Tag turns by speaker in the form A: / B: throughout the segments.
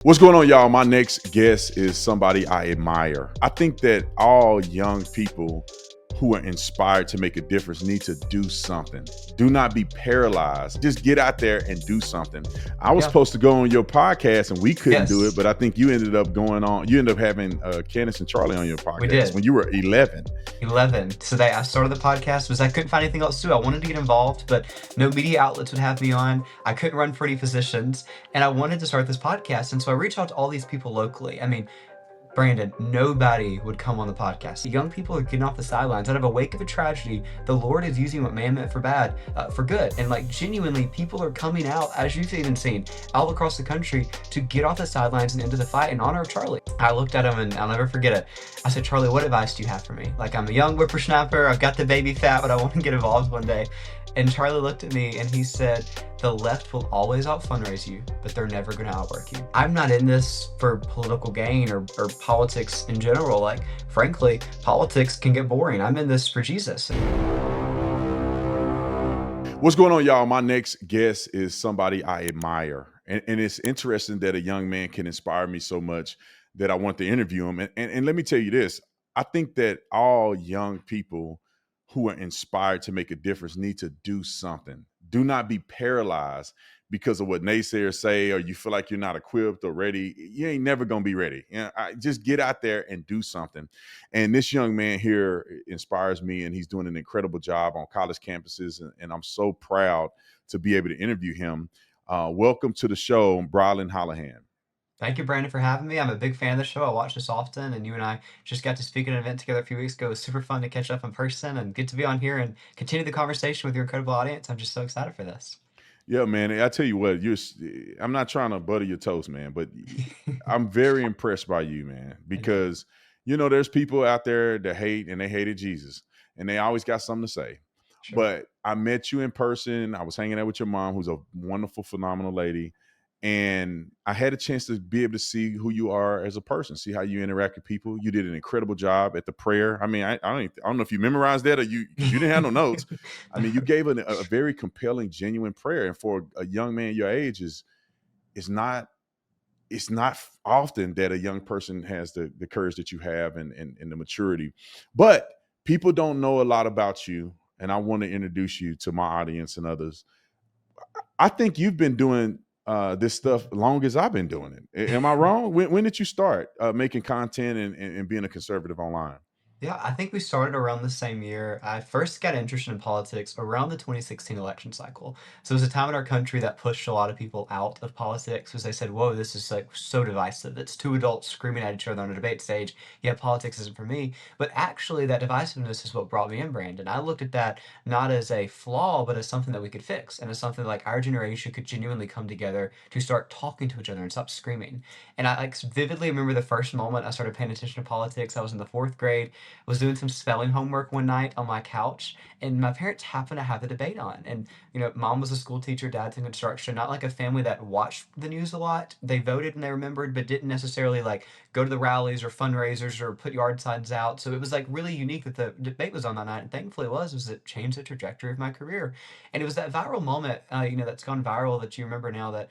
A: What's going on, y'all? My next guest is somebody I admire. I think that all young people who are inspired to make a difference need to do something. Do not be paralyzed. Just get out there and do something. I was
B: Yeah.
A: supposed to go on your podcast and we couldn't do it,
B: Yes,
A: but I think you ended up going on. You ended up having Candace and Charlie on your
B: we
A: podcast
B: did.
A: when you were 11.
B: 11. So I started the podcast because I couldn't find anything else to do. I wanted to get involved, but no media outlets would have me on. I couldn't run for any positions, and I wanted to start this podcast. And so I reached out to all these people locally. I mean, Brandon, nobody would come on the podcast. Young people are getting off the sidelines. Out of a wake of a tragedy, the Lord is using what man meant for bad, for good. And genuinely, people are coming out, as you've even seen, all across the country to get off the sidelines and into the fight in honor of Charlie. I looked at him and I'll never forget it. I said, Charlie, what advice do you have for me? I'm a young whippersnapper. I've got the baby fat, but I want to get involved one day. And Charlie looked at me and he said, the left will always out fundraise you, but they're never going to outwork you. I'm not in this for political gain or politics in general. Frankly, politics can get boring. I'm in this for Jesus.
A: What's going on, y'all? My next guest is somebody I admire. And it's interesting that a young man can inspire me so much that I want to interview him. And let me tell you this. I think that all young people who are inspired to make a difference need to do something. Do not be paralyzed because of what naysayers say, or you feel like you're not equipped or ready. You ain't never going to be ready. Just get out there and do something. And this young man here inspires me, and he's doing an incredible job on college campuses. And I'm so proud to be able to interview him. Welcome to the show, Brilyn Hollyhand.
B: Thank you, Brandon, for having me. I'm a big fan of the show. I watch this often, and you and I just got to speak at an event together a few weeks ago. It was super fun to catch up in person and get to be on here and continue the conversation with your incredible audience. I'm just so excited for this.
A: Yeah, man. I tell you what, I'm not trying to butter your toast, man, but I'm very impressed by you, man,
B: Thank you.
A: because there's people out there that hate, and they hated Jesus, and they always got something to say.
B: Sure.
A: But I met you in person. I was hanging out with your mom, who's a wonderful, phenomenal lady. And I had a chance to be able to see who you are as a person, see how you interact with people. You did an incredible job at the prayer. I mean, I don't know if you memorized that, or because you didn't have no notes. I mean, you gave a very compelling, genuine prayer. And for a young man your age, is not it's not often that a young person has the courage that you have, and the maturity. But people don't know a lot about you, and I want to introduce you to my audience and others. I think you've been doing this stuff long as I've been doing it. Am I wrong? When did you start making content and being a conservative online?
B: Yeah, I think we started around the same year. I first got interested in politics around the 2016 election cycle. So it was a time in our country that pushed a lot of people out of politics because they said, whoa, this is so divisive. It's two adults screaming at each other on a debate stage. Yeah, politics isn't for me. But actually, that divisiveness is what brought me in, Brandon. I looked at that not as a flaw, but as something that we could fix and as something like our generation could genuinely come together to start talking to each other and stop screaming. And I vividly remember the first moment I started paying attention to politics. I was in the fourth grade, was doing some spelling homework one night on my couch, and my parents happened to have the debate on. And mom was a school teacher, dad's in construction, not like a family that watched the news a lot. They voted and they remembered, but didn't necessarily go to the rallies or fundraisers or put yard signs out. So it was really unique that the debate was on that night. And thankfully it changed the trajectory of my career. And it was that viral moment, that's gone viral that you remember now that,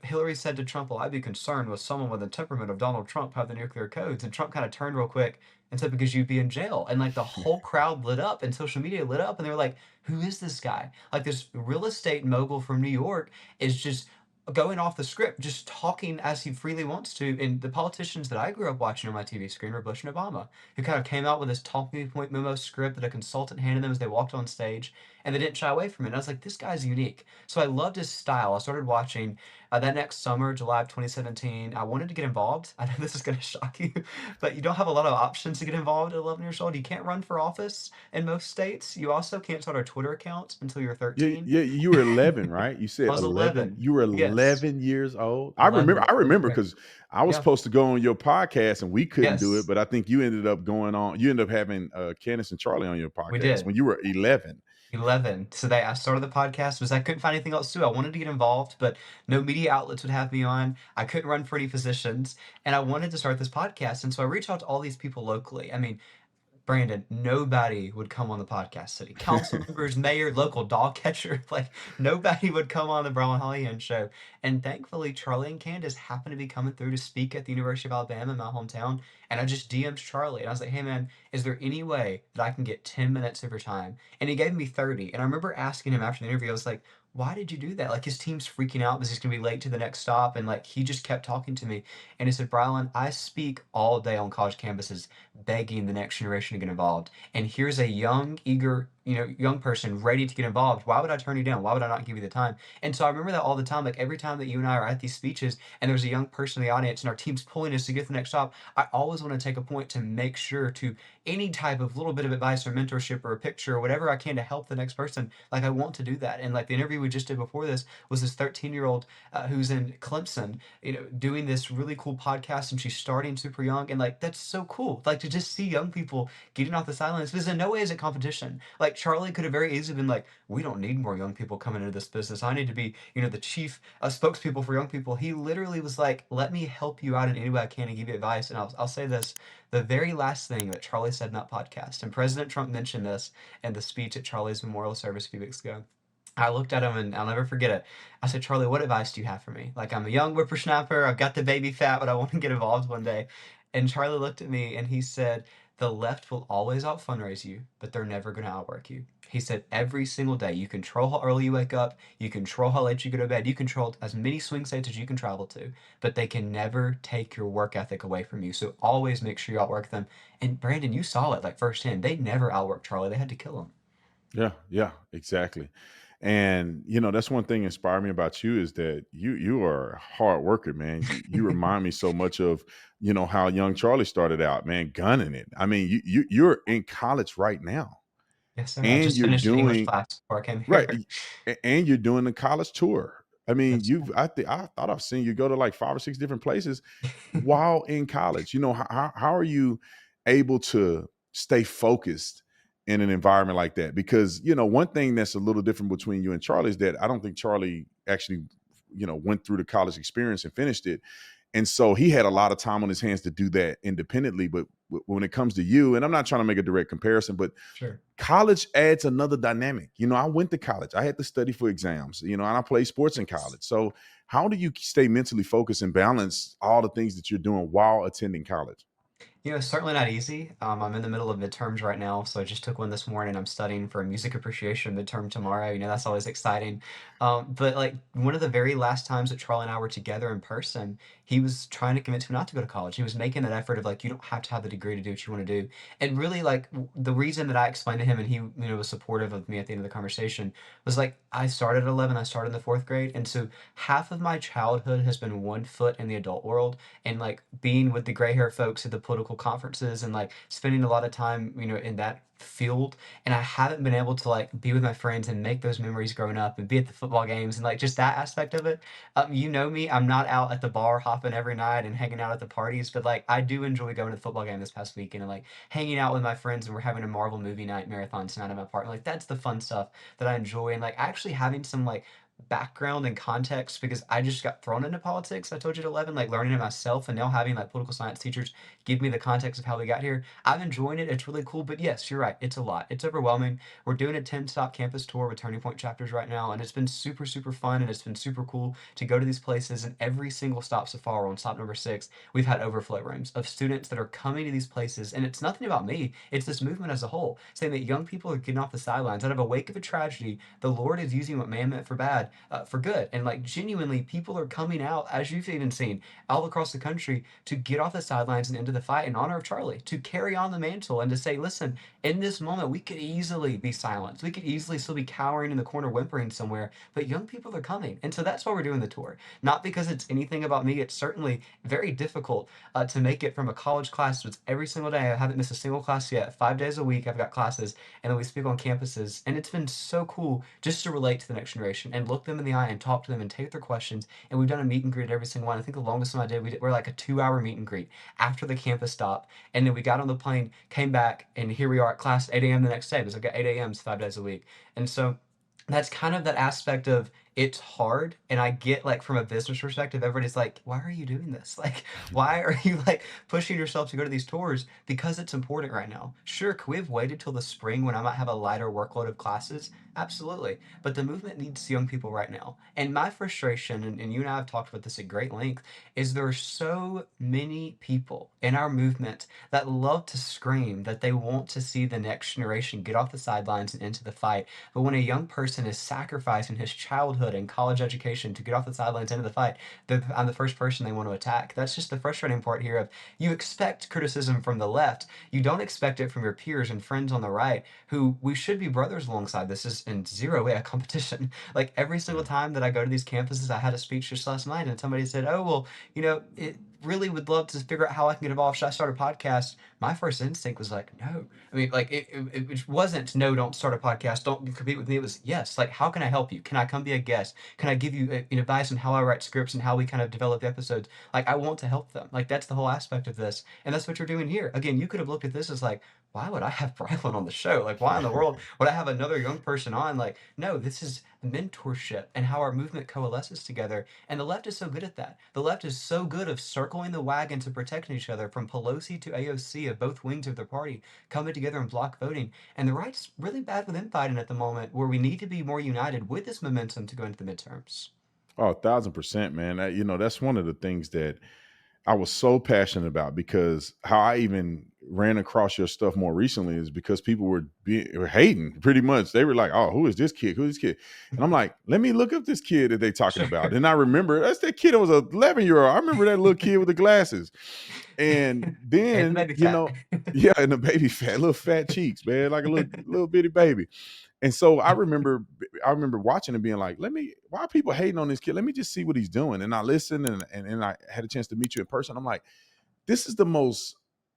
B: Hillary said to Trump, well, I'd be concerned with someone with the temperament of Donald Trump have the nuclear codes. And Trump kind of turned real quick and said, because you'd be in jail. And the whole crowd lit up and social media lit up and they were like, who is this guy? This real estate mogul from New York is just going off the script, just talking as he freely wants to. And the politicians that I grew up watching on my TV screen were Bush and Obama, who kind of came out with this talking point memo script that a consultant handed them as they walked on stage, and they didn't shy away from it. And I was like, this guy's unique. So I loved his style. I started watching that next summer, July of 2017. I wanted to get involved. I know this is going to shock you, but you don't have a lot of options to get involved at 11 years old. You can't run for office in most states. You also can't start a Twitter account until you're
A: Yeah,
B: 13.
A: yeah, you were 11, right? You
B: I
A: said
B: was
A: 11.
B: 11.
A: You were
B: Yes,
A: 11 years old. I remember.
B: 11.
A: I
B: Fourth
A: remember
B: grade.
A: because I was
B: Yeah.
A: supposed to go on your podcast and we couldn't do it.
B: Yes,
A: But I think you ended up going on. You ended up having Candace and Charlie on your
B: we
A: podcast
B: did.
A: when you were 11.
B: 11. So I started the podcast because I couldn't find anything else to do. I wanted to get involved, but no media outlets would have me on. I couldn't run for any positions, and I wanted to start this podcast. And so I reached out to all these people locally. I mean, Brandon, nobody would come on the podcast. City council members, mayor, local dog catcher, like nobody would come on the Brilyn Hollyhand show. And thankfully, Charlie and Candace happened to be coming through to speak at the University of Alabama, my hometown. And I just DM'd Charlie and I was like, hey man, is there any way that I can get 10 minutes of your time? And he gave me 30. And I remember asking him after the interview, I was like, why did you do that? Like his team's freaking out because he's gonna be late to the next stop. And like he just kept talking to me. And he said, Brilyn, I speak all day on college campuses begging the next generation to get involved. And here's a young, eager, young person ready to get involved. Why would I turn you down? Why would I not give you the time? And so I remember that all the time. Like every time that you and I are at these speeches and there's a young person in the audience and our team's pulling us to get to the next stop, I always want to take a point to make sure to any type of little bit of advice or mentorship or a picture or whatever I can to help the next person. Like I want to do that. And like the interview we just did before this was this 13-year-old who's in Clemson, doing this really cool podcast and she's starting super young. And like, that's so cool. Like to just see young people getting off the sidelines because in no way is it competition. Like Charlie could have very easily been like, we don't need more young people coming into this business. I need to be, the chief spokespeople for young people. He literally was like, let me help you out in any way I can and give you advice. And I'll say this, the very last thing that Charlie said in that podcast, and President Trump mentioned this in the speech at Charlie's memorial service a few weeks ago. I looked at him and I'll never forget it. I said, Charlie, what advice do you have for me? Like, I'm a young whippersnapper. I've got the baby fat, but I want to get involved one day. And Charlie looked at me and he said, the left will always out fundraise you, but they're never going to outwork you. He said, every single day, you control how early you wake up, you control how late you go to bed, you control as many swing states as you can travel to, but they can never take your work ethic away from you. So always make sure you outwork them. And Brandon, you saw it like firsthand. They never outworked Charlie. They had to kill him.
A: Yeah, yeah, exactly. And that's one thing inspired me about you is that you are a hard worker, man. You remind me so much of how young Charlie started out, man, gunning it. I mean, you're in college right now,
B: Yes, sir. I
A: and
B: just
A: you're
B: finished an English
A: doing
B: class before I came
A: right,
B: here.
A: and you're doing the college tour. I mean,
B: Yes, sir.
A: I thought I've seen you go to like 5 or 6 different places while in college. How are you able to stay focused in an environment like that? Because one thing that's a little different between you and Charlie is that I don't think Charlie actually went through the college experience and finished it, and so he had a lot of time on his hands to do that independently. But when it comes to you, and I'm not trying to make a direct comparison, but
B: Sure.
A: college adds another dynamic. I went to college. I had to study for exams, and I played sports in college. So how do you stay mentally focused and balance all the things that you're doing while attending college?
B: Certainly not easy. I'm in the middle of midterms right now, so I just took one this morning. I'm studying for a music appreciation midterm tomorrow. That's always exciting. But like one of the very last times that Charlie and I were together in person, he was trying to convince me not to go to college. He was making that effort of like, you don't have to have the degree to do what you want to do. And really, like the reason that I explained to him, and he, was supportive of me at the end of the conversation, was like I started at 11. I started in the fourth grade, and so half of my childhood has been one foot in the adult world and like being with the gray hair folks at the political conferences and like spending a lot of time, in that field. And I haven't been able to like be with my friends and make those memories growing up and be at the football games and like just that aspect of it. You know me, I'm not out at the bar hopping every night and hanging out at the parties, but like I do enjoy going to the football game this past weekend and like hanging out with my friends and we're having a Marvel movie night marathon tonight at my apartment. Like that's the fun stuff that I enjoy and like actually having some like background and context because I just got thrown into politics. I told you at 11, like learning it myself and now having like political science teachers give me the context of how we got here. I'm enjoying it. It's really cool. But yes, you're right. It's a lot. It's overwhelming. We're doing a 10-stop campus tour with Turning Point chapters right now. And it's been super, super fun. And it's been super cool to go to these places. And every single stop so far, on stop number 6, we've had overflow rooms of students that are coming to these places. And it's nothing about me. It's this movement as a whole saying that young people are getting off the sidelines out of a wake of a tragedy. The Lord is using what man meant for bad for good. And like genuinely, people are coming out, as you've even seen, all across the country to get off the sidelines and into the fight in honor of Charlie, to carry on the mantle and to say, listen, in this moment, we could easily be silenced. We could easily still be cowering in the corner, whimpering somewhere, but young people are coming. And so that's why we're doing the tour. Not because it's anything about me. It's certainly very difficult to make it from a college class. So it's every single day. I haven't missed a single class yet. 5 days a week, I've got classes, and then we speak on campuses. And it's been so cool just to relate to the next generation and look them in the eye and talk to them and take their questions. And we've done a meet and greet every single one. I think the longest one I did, we're like a 2-hour meet and greet after the campus stop. And then we got on the plane, came back, and here we are at class at 8 a.m. the next day because I've got 8 a.m.s 5 days a week. And so that's kind of that aspect of it's hard, and I get, like, from a business perspective, everybody's like, "Why are you doing this?" Like, "Why are you, like, pushing yourself to go to these tours?" Because it's important right now. Sure, could we have waited till the spring when I might have a lighter workload of classes? Absolutely. But the movement needs young people right now. And my frustration, and you and I have talked about this at great length, is there are so many people in our movement that love to scream that they want to see the next generation get off the sidelines and into the fight. But when a young person is sacrificing his childhood and college education to get off the sidelines into the fight, I'm the first person they want to attack. That's just the frustrating part here of you expect criticism from the left. You don't expect it from your peers and friends on the right, who we should be brothers alongside. This is in zero way a competition. Like every single
A: Yeah.
B: time that I go to these campuses, I had a speech just last night and somebody said, "Oh, well, it really would love to figure out how I can get involved. Should I start a podcast?" My first instinct was like, no. I mean, like it wasn't no, don't start a podcast, don't compete with me. It was yes, like how can I help you? Can I come be a guest? Can I give you advice on how I write scripts and how we kind of develop episodes? Like I want to help them. Like that's the whole aspect of this, and that's what you're doing here. Again, you could have looked at this as like, why would I have Brylan on the show? Like, why in the world would I have another young person on? Like, no, this is mentorship and how our movement coalesces together. And the left is so good at that. The left is so good of circling the wagons and protecting each other from Pelosi to AOC of both wings of their party coming together and block voting. And the right's really bad with infighting at the moment where we need to be more united with this momentum to go into the midterms.
A: Oh, 1,000%, man. That's one of the things that I was so passionate about, because how I even ran across your stuff more recently is because people were hating pretty much. They were like, "Oh, who is this kid? Who is this kid?" And I'm like, "Let me look up this kid that they talking about."
B: Sure.
A: And I remember that's that kid that was a 11-year-old. I remember that little kid with the glasses. And
B: And
A: then,
B: maybe fat.
A: yeah, and the baby fat, little fat cheeks, man, like a little bitty baby. And so I remember watching and being like, why are people hating on this kid? Let me just see what he's doing. And I listened, and I had a chance to meet you in person. I'm like, this is the most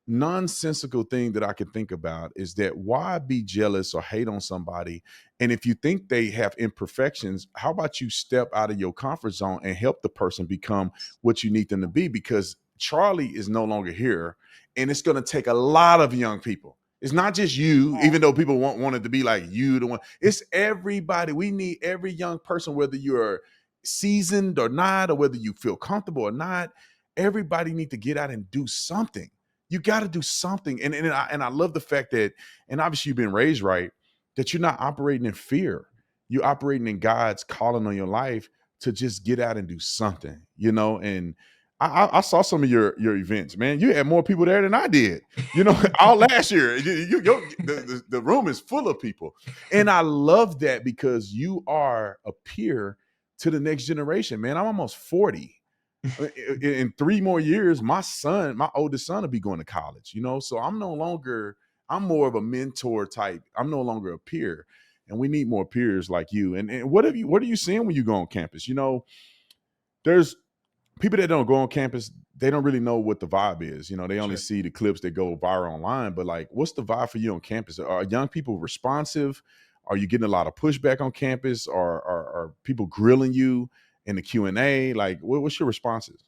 A: nonsensical thing that I can think about, is that why be jealous or hate on somebody? And if you think they have imperfections, how about you step out of your comfort zone and help the person become what you need them to be? Because Charlie is no longer here, and it's going to take a lot of young people. It's not just you, even though people want it to be like you, the one. It's everybody. We need every young person, whether you're seasoned or not, or whether you feel comfortable or not. Everybody need to get out and do something. You got to do something. And I love the fact that, and obviously you've been raised right, that you're not operating in fear. You're operating in God's calling on your life to just get out and do something. And I saw some of your events, man. You had more people there than I did. All last year, the room is full of people, and I love that because you are a peer to the next generation, man. I'm almost 40. In 3 more years, my oldest son will be going to college. So I'm more of a mentor type. I'm no longer a peer. And we need more peers like you. And what are you seeing when you go on campus? There's people that don't go on campus, they don't really know what the vibe is. They only
B: Sure.
A: see the clips that go viral online. But like, what's the vibe for you on campus? Are young people responsive? Are you getting a lot of pushback on campus? Are people grilling you in the Q&A? Like, what's your responses?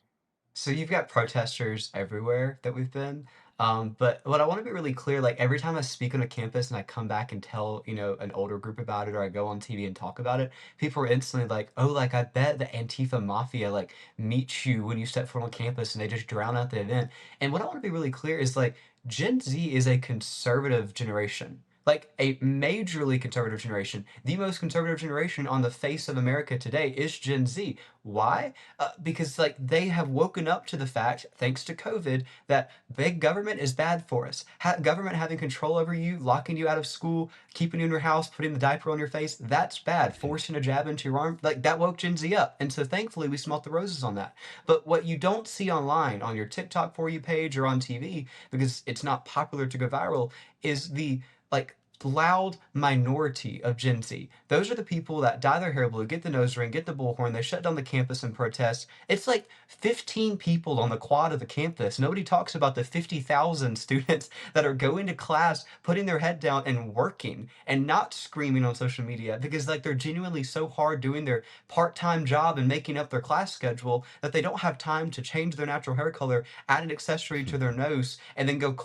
B: So you've got protesters everywhere that we've been. But what I want to be really clear, like every time I speak on a campus and I come back and tell, an older group about it or I go on TV and talk about it, people are instantly like, oh, like I bet the Antifa Mafia like meets you when you step foot on campus and they just drown out the event. And what I want to be really clear is like Gen Z is a conservative generation. Like a majorly conservative generation. The most conservative generation on the face of America today is Gen Z. Why? Because like they have woken up to the fact, thanks to COVID, that big government is bad for us. Government having control over you, locking you out of school, keeping you in your house, putting the diaper on your face, that's bad. Forcing a jab into your arm, like that woke Gen Z up. And so thankfully we smelt the roses on that. But what you don't see online on your TikTok for you page or on TV, because it's not popular to go viral, is the like loud minority of Gen Z. Those are the people that dye their hair blue, get the nose ring, get the bullhorn, they shut down the campus and protest. It's like 15 people on the quad of the campus. Nobody talks about the 50,000 students that are going to class, putting their head down and working and not screaming on social media because like they're genuinely so hard doing their part-time job and making up their class schedule that they don't have time to change their natural hair color, add an accessory to their nose, and then go,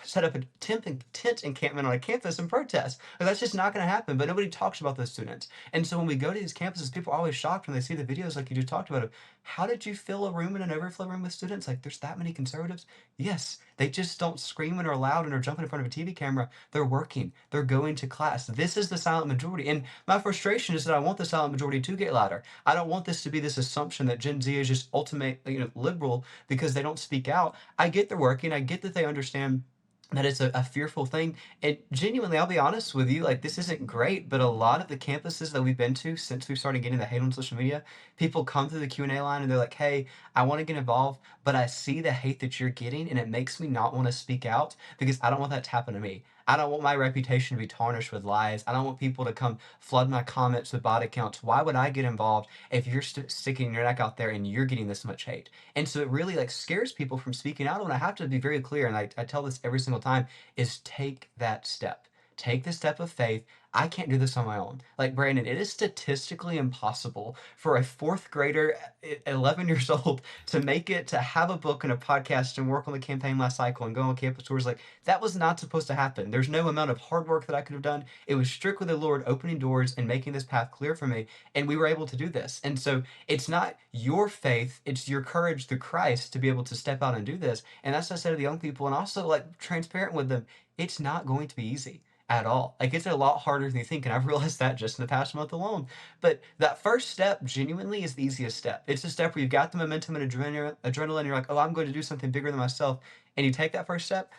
B: set up a tent encampment on a campus campus and protest. Like, that's just not going to happen. But nobody talks about those students. And so when we go to these campuses, people are always shocked when they see the videos like you just talked about of how did you fill a room in an overflow room with students? Like, there's that many conservatives. Yes, they just don't scream and are loud and are jumping in front of a TV camera. They're working. They're going to class. This is the silent majority. And my frustration is that I want the silent majority to get louder. I don't want this to be this assumption that Gen Z is just ultimate, liberal because they don't speak out. I get they're working. I get that they understand that it's a fearful thing. And genuinely, I'll be honest with you, like this isn't great, but a lot of the campuses that we've been to since we started getting the hate on social media, people come through the Q&A line and they're like, hey, I want to get involved, but I see the hate that you're getting and it makes me not want to speak out because I don't want that to happen to me. I don't want my reputation to be tarnished with lies. I don't want people to come flood my comments with bot accounts. Why would I get involved if you're sticking your neck out there and you're getting this much hate? And so it really like scares people from speaking out. And I have to be very clear, and I tell this every single time, is take that step. Take the step of faith. I can't do this on my own. Like Brandon, it is statistically impossible for a fourth grader, 11 years old, to make it to have a book and a podcast and work on the campaign last cycle and go on campus tours. Like that was not supposed to happen. There's no amount of hard work that I could have done. It was strictly the Lord opening doors and making this path clear for me. And we were able to do this. And so it's not your faith, it's your courage through Christ to be able to step out and do this. And that's what I said to the young people, and also like transparent with them. It's not going to be easy at all. Like it's a lot harder than you think, and I've realized that just in the past month alone. But that first step genuinely is the easiest step. It's a step where you've got the momentum and adrenaline. You're like, oh, I'm going to do something bigger than myself. And you take that first step,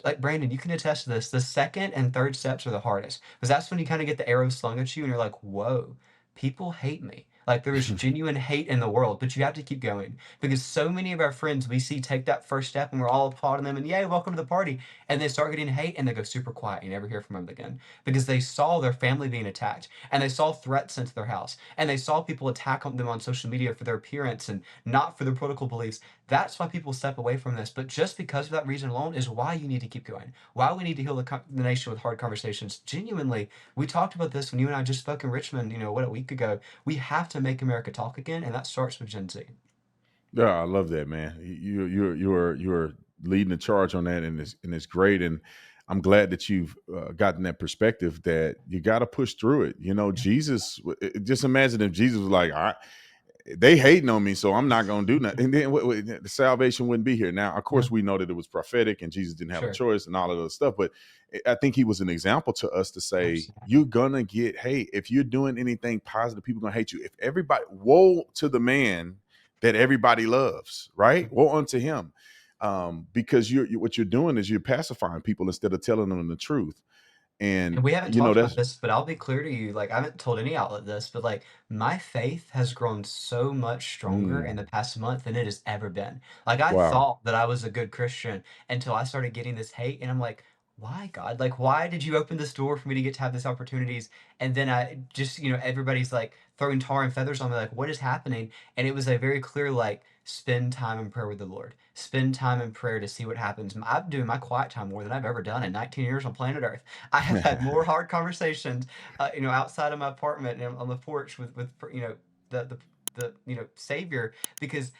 B: like Brandon, you can attest to this. The second and third steps are the hardest because that's when you kind of get the arrow slung at you and you're like, whoa, people hate me. Like there is genuine hate in the world, but you have to keep going because so many of our friends we see take that first step and we're all applauding them and yay, welcome to the party. And they start getting hate and they go super quiet. You never hear from them again because they saw their family being attacked and they saw threats into their house and they saw people attack them on social media for their appearance and not for their political beliefs. That's why people step away from this. But just because of that reason alone is why you need to keep going. Why we need to heal the nation with hard conversations. Genuinely, we talked about this when you and I just spoke in Richmond, what, a week ago. We have to make America talk again, and that starts with Gen Z.
A: Yeah, I love that, man. You're leading the charge on that, and it's great. And I'm glad that you've gotten that perspective that you got to push through it.
B: Yeah,
A: Jesus. Just imagine if Jesus was like, "All right, they hating on me, so I'm not going to do nothing," and then the salvation wouldn't be here. Now, of
B: yeah,
A: course, we know that it was prophetic, and Jesus didn't have a
B: sure.
A: choice, and all of those stuff. But I think he was an example to us to say,
B: Absolutely.
A: you're gonna get hate if you're doing anything positive. People gonna hate you. If everybody, woe to the man that everybody loves, right? Woe unto him, because what you're doing is you're pacifying people instead of telling them the truth.
B: And
A: And
B: we haven't talked about
A: that's
B: this, but I'll be clear to you, like, I haven't told any outlet this, but, like, my faith has grown so much stronger in
A: mm,
B: the past month than it has ever been. Like, I
A: wow.
B: thought that I was a good Christian until I started getting this hate, and I'm like, "Why, God? Like, why did you open this door for me to get to have these opportunities?" And then I just, everybody's, like, throwing tar and feathers on me, like, "What is happening?" And it was a very clear, like, spend time in prayer with the Lord. Spend time in prayer to see what happens. I'm doing my quiet time more than I've ever done in 19 years on planet Earth. I have had more hard conversations, outside of my apartment and on the porch with the Savior because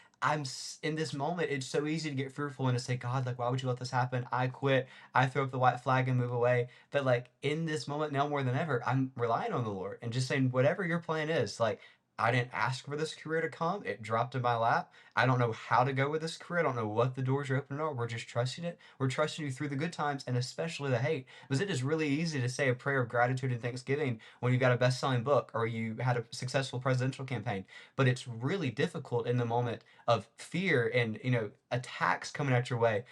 B: in this moment. It's so easy to get fearful and to say, God, like, why would you let this happen? I quit. I throw up the white flag and move away. But like in this moment now more than ever, I'm relying on the Lord and just saying, whatever your plan is, like. I didn't ask for this career to come. It dropped in my lap. I don't know how to go with this career. I don't know what the doors are opening are. We're just trusting it. We're trusting you through the good times and especially the hate. Because it is really easy to say a prayer of gratitude and thanksgiving when you got a best-selling book or you had a successful presidential campaign. But it's really difficult in the moment of fear and attacks coming at your way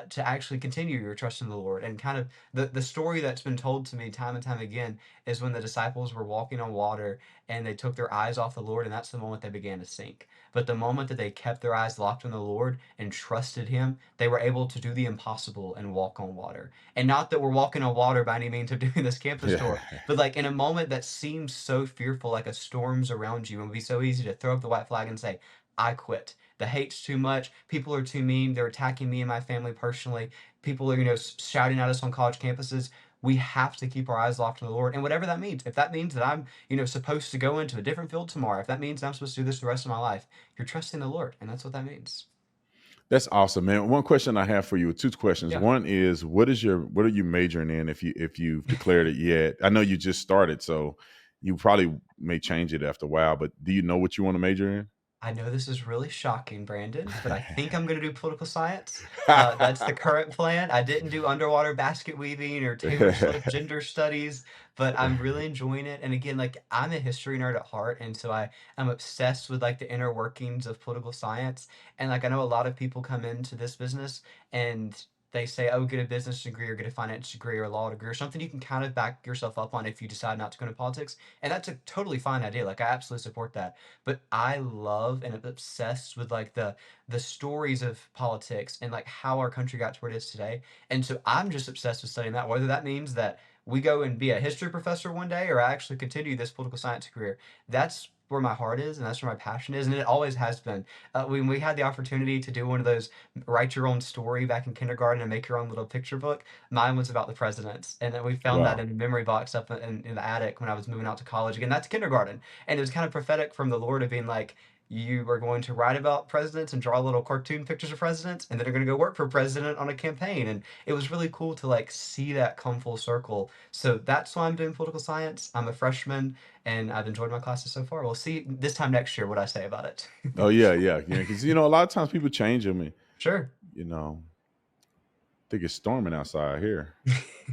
B: to actually continue your trust in the Lord. And kind of the story that's been told to me time and time again is when the disciples were walking on water and they took their eyes off the Lord, and that's the moment they began to sink. But the moment that they kept their eyes locked on the Lord and trusted Him, they were able to do the impossible and walk on water. And not that we're walking on water by any means of doing this campus tour,
A: Yeah.
B: but like in a moment that seems so fearful, like a storm's around you, and it would be so easy to throw up the white flag and say, I quit. The hate's too much. People are too mean. They're attacking me and my family personally. People are, shouting at us on college campuses. We have to keep our eyes locked on the Lord. And whatever that means, if that means that I'm, supposed to go into a different field tomorrow, if that means I'm supposed to do this the rest of my life, you're trusting the Lord. And that's what that means.
A: That's awesome, man. One question I have for you, two questions.
B: Yeah.
A: One is, what are you majoring in, if you've declared it yet? I know you just started, so you probably may change it after a while, but do you know what you want to major
B: I know this is really shocking, Brandon, but I think I'm
A: in?
B: gonna do political science. That's the current plan. I didn't do underwater basket weaving or Taylor Swift gender studies, but I'm really enjoying it. And again, like I'm a history nerd at heart, and so I'm obsessed with like the inner workings of political science. And like I know a lot of people come into this business and they say, oh, get a business degree or get a finance degree or a law degree or something you can kind of back yourself up on if you decide not to go into politics. And that's a totally fine idea. Like I absolutely support that, but I love and am obsessed with like the stories of politics and like how our country got to where it is today. And so I'm just obsessed with studying that, whether that means that we go and be a history professor one day or I actually continue this political science career. That's where my heart is and that's where my passion is, and it always has been. When we had the opportunity to do one of those write your own story back in kindergarten and make your own little picture book, mine was about the presidents, and then we found that
A: Wow.
B: in a memory box up in the attic when I was moving out to college. Again, that's kindergarten, and it was kind of prophetic from the Lord of being like, you are going to write about presidents and draw little cartoon pictures of presidents, and then you're going to go work for president on a campaign. And it was really cool to like see that come full circle. So that's why I'm doing political science. I'm a freshman, and I've enjoyed my classes so far. We'll see this time next year what I say about it.
A: Oh yeah, yeah, yeah. Because a lot of times people change them, and
B: Sure.
A: you know, I think it's storming outside here.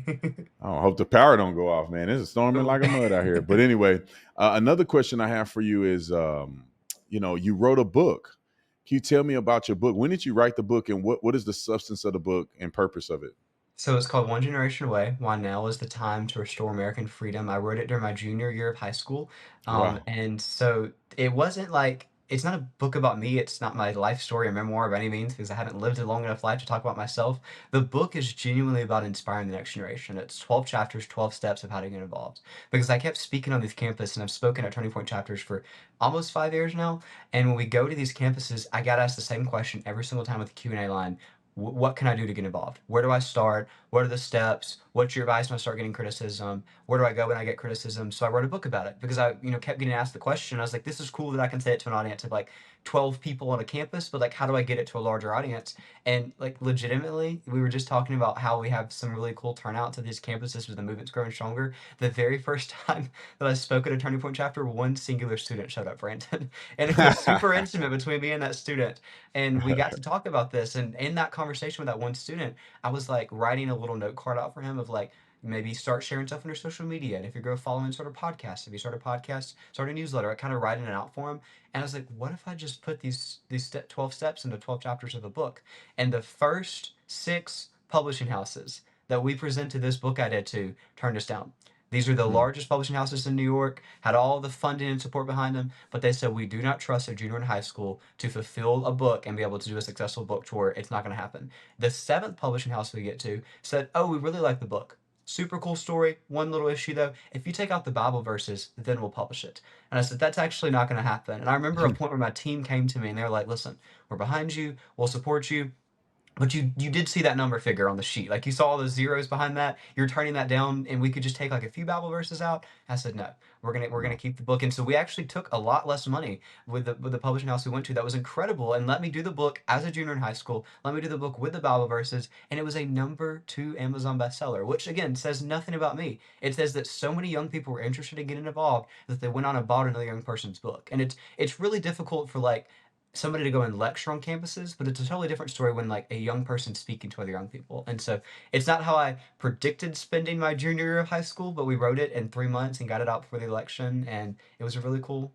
A: I hope the power don't go off, man. It's storming
B: Oh.
A: like a mud out here. But anyway, another question I have for you is, you wrote a book. Can you tell me about your book? When did you write the book, and what is the substance of the book and purpose of it?
B: So it's called One Generation Away, Why Now is the Time to Restore American Freedom. I wrote it during my junior year of high school.
A: Wow.
B: And so it wasn't like, it's not a book about me. It's not my life story or memoir by any means, because I haven't lived a long enough life to talk about myself. The book is genuinely about inspiring the next generation. It's 12 chapters, 12 steps of how to get involved. Because I kept speaking on this campus and I've spoken at Turning Point chapters for almost 5 years now. And when we go to these campuses, I got asked the same question every single time with the Q&A line. What can I do to get involved? Where do I start? What are the steps? What's your advice when I start getting criticism? Where do I go when I get criticism? So I wrote a book about it because I, kept getting asked the question. I was like, this is cool that I can say it to an audience of like 12 people on a campus, but like, how do I get it to a larger audience? And like, legitimately, we were just talking about how we have some really cool turnout to these campuses with the movement's growing stronger. The very first time that I spoke at a Turning Point chapter, one singular student showed up, Brandon. And it was super intimate between me and that student. And we got to talk about this. And in that conversation with that one student, I was like writing a little note card out for him of like, maybe start sharing stuff on your social media. And if you go following sort of podcasts, if you start a podcast, start a newsletter, I kind of writing it out for him. And I was like, what if I just put these 12 steps into 12 chapters of a book? And the first 6 publishing houses that we presented this book idea to turned us down. These are the
A: Hmm.
B: largest publishing houses in New York, had all the funding and support behind them, but they said, we do not trust a junior in high school to fulfill a book and be able to do a successful book tour. It's not going to happen. The 7th publishing house we get to said, oh, we really like the book. Super cool story. One little issue though. If you take out the Bible verses, then we'll publish it. And I said, that's actually not going to happen. And I remember a point where my team came to me and they were like, listen, we're behind you. We'll support you. But you did see that number figure on the sheet. Like you saw all those zeros behind that. You're turning that down, and we could just take like a few Bible verses out. I said no. We're gonna
A: No.
B: keep the book. And so we actually took a lot less money with the publishing house we went to. That was incredible. And let me do the book as a junior in high school. Let me do the book with the Bible verses, and it was a number 2 Amazon bestseller, which again says nothing about me. It says that so many young people were interested in getting involved that they went on and bought another young person's book. And it's really difficult for like somebody to go and lecture on campuses, but it's a totally different story when like a young person speaking to other young people. And so it's not how I predicted spending my junior year of high school, but we wrote it in 3 months and got it out before the election, and it was a really cool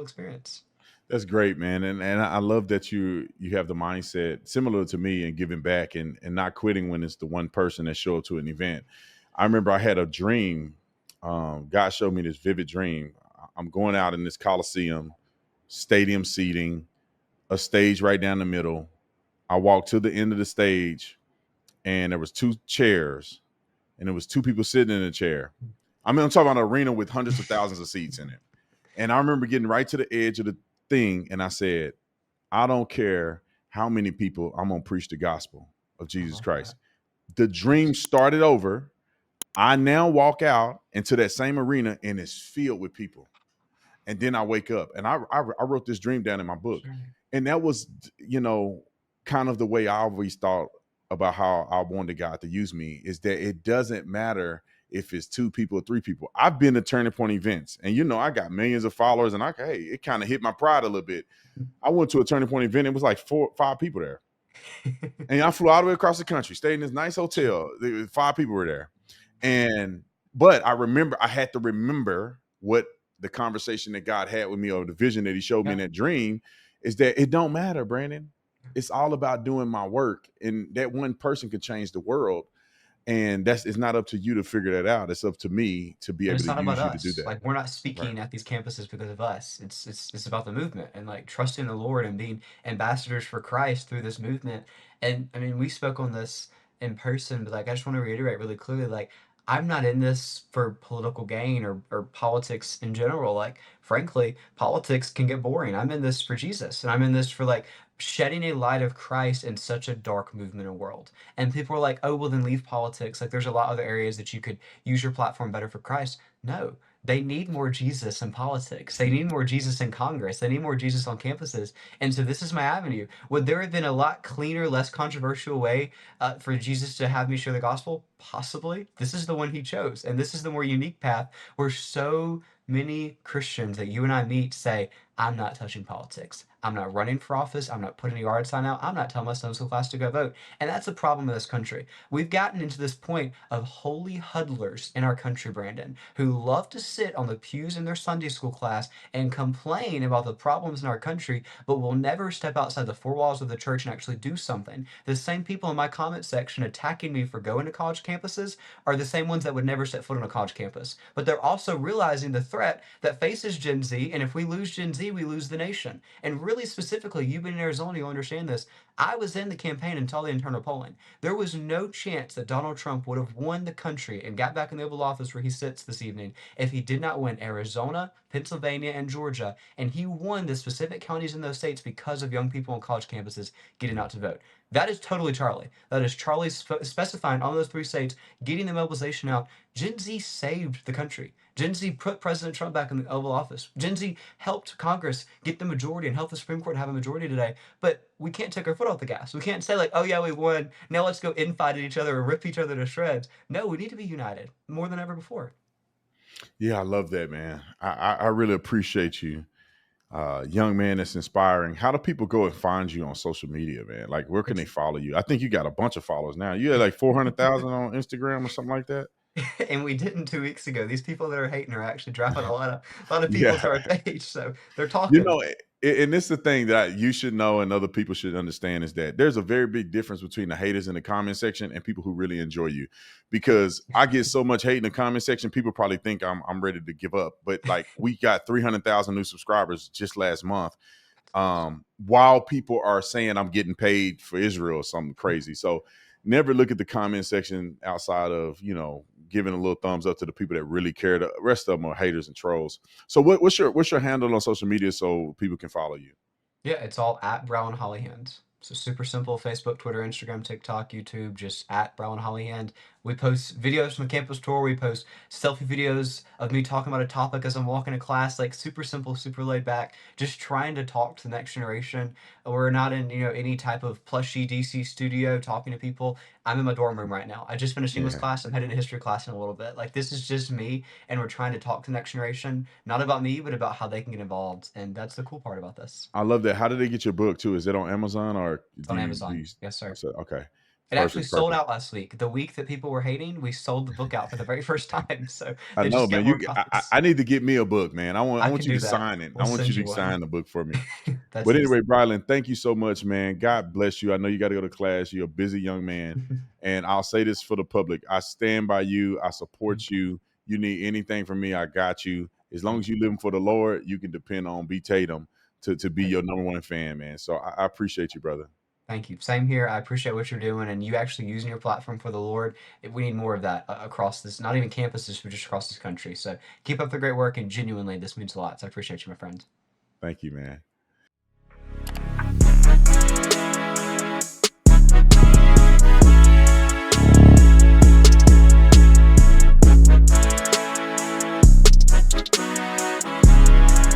B: experience.
A: That's great, man, and I love that you have the mindset similar to me and giving back and not quitting when it's the one person that showed up to an event. I remember I had a dream. God showed me this vivid dream. I'm going out in this Coliseum, stadium seating, a stage right down the middle. I walked to the end of the stage, and there was 2 chairs, and there was 2 people sitting in a chair. I mean, I'm talking about an arena with hundreds of thousands of seats in it. And I remember getting right to the edge of the thing, and I said, I don't care how many people, I'm going to preach the gospel of
B: I
A: Jesus
B: love
A: Christ.
B: that.
A: The dream started over. I now walk out into that same arena, and it's filled with people. And then I wake up, and I wrote this dream down in my book.
B: Sure.
A: And that was, you know, kind of the way I always thought about how I wanted God to use me is that it doesn't matter if it's two people or three people. I've been to turning point events, and I got millions of followers, and hey, it kind of hit my pride a little bit. I went to a turning point event, it was like 5 people there. And I flew all the way across the country, stayed in this nice hotel. 5 people were there. But I had to remember what the conversation that God had with me, or the vision that he showed me in
B: Yeah.
A: that dream, is that it don't matter, Brandon. It's all about doing my work. And that one person can change the world. And it's not up to you to figure that out. It's up to me to be
B: And
A: able
B: it's
A: to
B: not about
A: use you to do
B: us.
A: that.
B: Like we're not
A: Right.
B: speaking at these campuses because of us. It's about the movement and like trusting the Lord and being ambassadors for Christ through this movement. And I mean, we spoke on this in person, but like I just want to reiterate really clearly, like I'm not in this for political gain or politics in general. Like, frankly, politics can get boring. I'm in this for Jesus, and I'm in this for like shedding a light of Christ in such a dark movement and world. And people are like, oh, well, then leave politics. Like, there's a lot of other areas that you could use your platform better for Christ. No, they need more Jesus in politics. They need more Jesus in Congress. They need more Jesus on campuses. And so this is my avenue. Would there have been a lot cleaner, less controversial way for Jesus to have me share the gospel? Possibly. This is the one he chose. And this is the more unique path where so many Christians that you and I meet say, I'm not touching politics. I'm not running for office. I'm not putting a yard sign out. I'm not telling my Sunday school class to go vote. And that's the problem in this country. We've gotten into this point of holy huddlers in our country, Brandon, who love to sit on the pews in their Sunday school class and complain about the problems in our country, but will never step outside the four walls of the church and actually do something. The same people in my comment section attacking me for going to college campuses are the same ones that would never set foot on a college campus. But they're also realizing the threat that faces Gen Z, and if we lose Gen Z, we lose the nation. And really specifically, you've been in Arizona, you'll understand this. I was in the campaign until the internal polling. There was no chance that Donald Trump would have won the country and got back in the Oval Office where he sits this evening if he did not win Arizona, Pennsylvania, and Georgia. And he won the specific counties in those states because of young people on college campuses getting out to vote. That is totally Charlie. That is Charlie specifying on those 3 states, getting the mobilization out. Gen Z saved the country. Gen Z put President Trump back in the Oval Office. Gen Z helped Congress get the majority and help the Supreme Court have a majority today. But we can't take our foot off the gas. We can't say like, oh yeah, we won. Now let's go infight at each other and rip each other to shreds. No, we need to be united more than ever before.
A: Yeah, I love that, man. I really appreciate you. Young man that's inspiring. How do people go and find you on social media, man? Like, where can they
B: It's
A: follow you? I think you got a bunch of followers now. You had like 400,000 on Instagram or something like that.
B: and we didn't 2 weeks ago. These people that are hating are actually dropping a lot of people
A: Yeah.
B: to our page, so they're
A: You
B: talking.
A: know, and this is the thing that you should know and other people should understand is that there's a very big difference between the haters in the comment section and people who really enjoy you. Because I get so much hate in the comment section, people probably think I'm ready to give up. But like, we got 300,000 new subscribers just last month, while people are saying I'm getting paid for Israel or something crazy. So never look at the comment section outside of, giving a little thumbs up to the people that really care. The rest of them are haters and trolls. So what's your handle on social media so people can follow you?
B: Yeah, it's all at Brilyn Hollyhand. So super simple: Facebook, Twitter, Instagram, TikTok, YouTube, just at Brilyn Hollyhand. We post videos from the campus tour. We post selfie videos of me talking about a topic as I'm walking to class. Like super simple, super laid back. Just trying to talk to the next generation. We're not in any type of plushy DC studio talking to people. I'm in my dorm room right now. I just finished English
A: Yeah.
B: class. I'm headed to history class in a little bit. Like this is just me, and we're trying to talk to the next generation, not about me, but about how they can get involved. And that's the cool part about this.
A: I love that. How did they get your book too? Is it on Amazon or
B: It's
A: do
B: on
A: you
B: Amazon. Yes,
A: I
B: sir.
A: said okay.
B: It actually
A: Perfect,
B: sold
A: perfect.
B: out last week. The week that people were hating, we sold the book out for the very first time. So
A: I
B: they
A: know,
B: just got
A: man.
B: more
A: I
B: copies.
A: I need to get me a book, man. I
B: I
A: want
B: can
A: you
B: do
A: to
B: that.
A: sign it. I
B: We'll
A: want you
B: send you
A: to
B: one.
A: sign the book for me.
B: That's
A: But anyway,
B: easy.
A: Brylan, thank you so much, man. God bless you. I know you got to go to class. You're a busy young man. And I'll say this for the public. I stand by you. I support
B: Thank you.
A: you. You need anything from me, I got you. As long as
B: Thank
A: you
B: you.
A: living for the Lord, you can depend on B. Tatum to be
B: Thank
A: your
B: you.
A: number one fan, man. So I appreciate you, brother.
B: Thank you. Same here. I appreciate what you're doing and you actually using your platform for the Lord. We need more of that across this, not even campuses, but just across this country. So keep up the great work and genuinely, this means a lot. So I appreciate you, my friend.
A: Thank you, man.